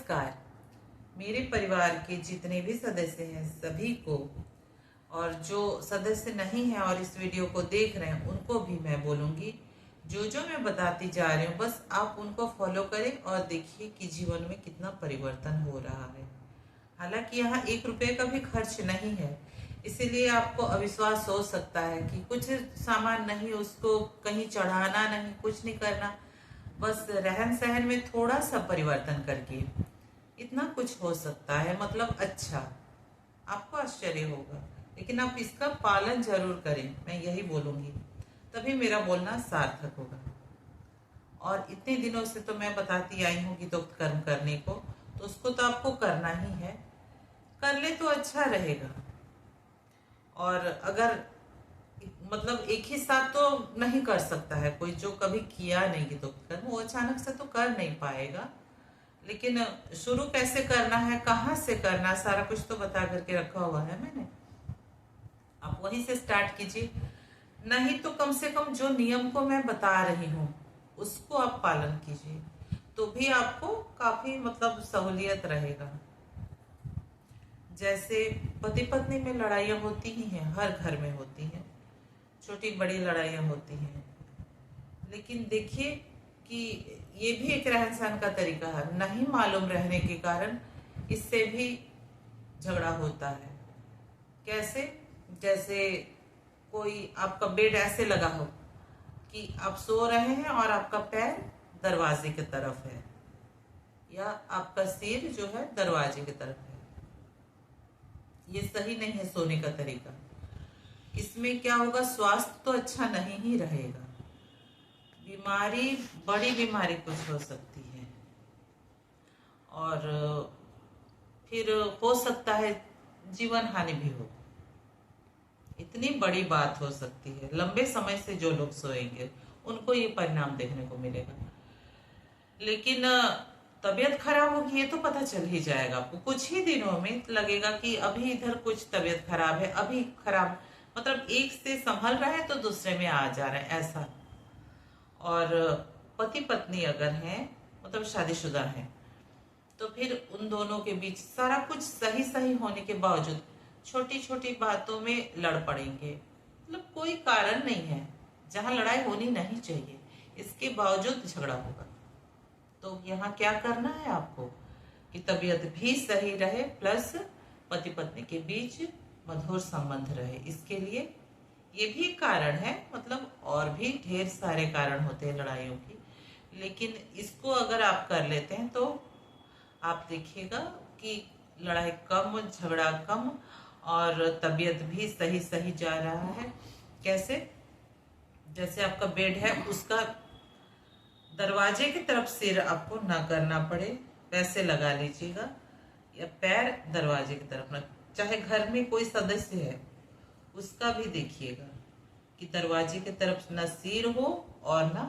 नमस्कार। मेरे परिवार के जितने भी सदस्य हैं सभी को, और जो सदस्य नहीं है और इस वीडियो को देख रहे हैं उनको भी मैं बोलूंगी, जो जो मैं बताती जा रही हूँ बस आप उनको फॉलो करें और देखिए कि जीवन में कितना परिवर्तन हो रहा है। हालांकि यहाँ 1 रुपये का भी खर्च नहीं है, इसीलिए आपको अविश्वास हो सकता है कि कुछ सामान नहीं, उसको कहीं चढ़ाना नहीं, कुछ नहीं करना, बस रहन सहन में थोड़ा सा परिवर्तन करके इतना कुछ हो सकता है। मतलब अच्छा, आपको आश्चर्य होगा, लेकिन आप इसका पालन जरूर करें, मैं यही बोलूंगी, तभी मेरा बोलना सार्थक होगा। और इतने दिनों से तो मैं बताती आई हूँ कि तो कर्म करने को, तो उसको तो आपको करना ही है, कर ले तो अच्छा रहेगा। और अगर मतलब एक ही साथ तो नहीं कर सकता है कोई, जो कभी किया नहीं कि तो कर्म, वो अचानक से तो कर नहीं पाएगा। लेकिन शुरू कैसे करना है, कहाँ से करना, सारा कुछ तो बता करके रखा हुआ है मैंने, आप वहीं से स्टार्ट कीजिए। नहीं तो कम से कम जो नियम को मैं बता रही हूँ उसको आप पालन कीजिए, तो भी आपको काफी मतलब सहूलियत रहेगा। जैसे पति पत्नी में लड़ाइयाँ होती ही हैं, हर घर में होती हैं, छोटी बड़ी लड़ाइयाँ होती हैं, लेकिन देखिए कि ये भी एक रहन सहन का तरीका है। नहीं मालूम रहने के कारण इससे भी झगड़ा होता है। कैसे? जैसे कोई आपका बेड ऐसे लगा हो कि आप सो रहे हैं और आपका पैर दरवाजे की तरफ है, या आपका सिर जो है दरवाजे की तरफ है, ये सही नहीं है सोने का तरीका। इसमें क्या होगा, स्वास्थ्य तो अच्छा नहीं ही रहेगा, बीमारी, बड़ी बीमारी कुछ हो सकती है, और फिर हो सकता है जीवन हानि भी हो। इतनी बड़ी बात हो सकती है। लंबे समय से जो लोग सोएंगे उनको ये परिणाम देखने को मिलेगा। लेकिन तबीयत खराब होगी ये तो पता चल ही जाएगा आपको, कुछ ही दिनों में लगेगा कि अभी इधर कुछ तबीयत खराब है, अभी खराब, मतलब एक से संभल रहा है तो दूसरे में आ जा रहा है, ऐसा। और पति पत्नी अगर हैं, मतलब शादीशुदा हैं, तो फिर उन दोनों के बीच सारा कुछ सही सही होने के बावजूद छोटी छोटी बातों में लड़ पड़ेंगे। मतलब कोई कारण नहीं है जहां लड़ाई होनी नहीं चाहिए, इसके बावजूद झगड़ा होगा। तो यहाँ क्या करना है आपको कि तबीयत भी सही रहे, प्लस पति पत्नी के बीच मधुर संबंध रहे। इसके लिए ये भी कारण है, मतलब और भी ढेर सारे कारण होते हैं लड़ाइयों की, लेकिन इसको अगर आप कर लेते हैं तो आप देखिएगा कि लड़ाई कम, झगड़ा कम, और तबीयत भी सही सही जा रहा है। कैसे? जैसे आपका बेड है, उसका दरवाजे की तरफ सिर आपको ना करना पड़े, वैसे लगा लीजिएगा, या पैर दरवाजे की तरफ ना। चाहे घर में कोई सदस्य है उसका भी देखिएगा कि दरवाजे की तरफ ना सिर हो और ना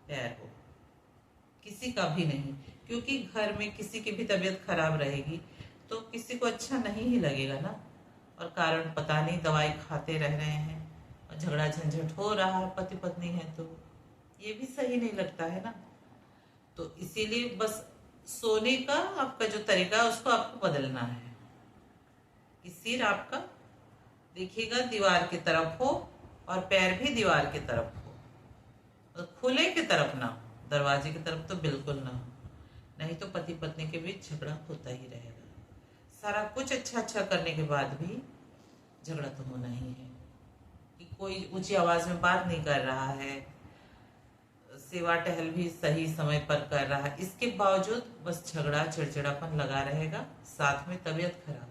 पैर हो, किसी का भी नहीं, क्योंकि घर में किसी की भी तबीयत खराब रहेगी तो किसी को अच्छा नहीं ही लगेगा ना। और कारण पता नहीं, दवाई खाते रह रहे हैं और झगड़ा झंझट हो रहा है, पति पत्नी है, तो ये भी सही नहीं लगता है ना। तो इसीलिए बस सोने का आपका जो तरीका है उसको आपको बदलना है कि सिर आपका देखिएगा दीवार की तरफ हो और पैर भी दीवार की तरफ हो, तो खुले की तरफ ना हो, दरवाजे की तरफ तो बिल्कुल ना हो, नहीं तो पति पत्नी के बीच झगड़ा होता ही रहेगा। सारा कुछ अच्छा अच्छा करने के बाद भी झगड़ा तो होना ही है। कि कोई ऊंची आवाज में बात नहीं कर रहा है, सेवा टहल भी सही समय पर कर रहा है, इसके बावजूद बस झगड़ा चिड़चिड़ापन लगा रहेगा, साथ में तबीयत खराब।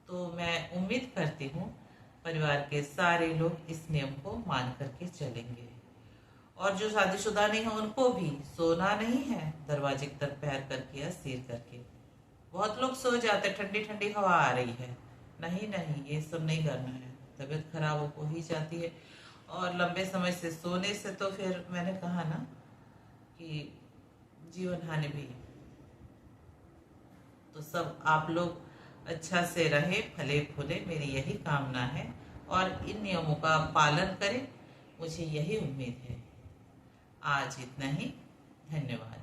तो मैं उम्मीद करती हूँ परिवार के सारे लोग इस नियम को मान करके चलेंगे, और जो शादीशुदा नहीं है उनको भी सोना नहीं है दरवाजे की तरफ पैर करके या सिर करके। बहुत लोग सो जाते, ठंडी ठंडी हवा आ रही है, नहीं नहीं, ये सब नहीं करना है, तबीयत खराब हो ही जाती है। और लंबे समय से सोने से तो फिर मैंने कहा ना कि जीवन हानि भी। तो सब आप लोग अच्छा से रहे, फले फूले, मेरी यही कामना है, और इन नियमों का पालन करें, मुझे यही उम्मीद है। आज इतना ही, धन्यवाद।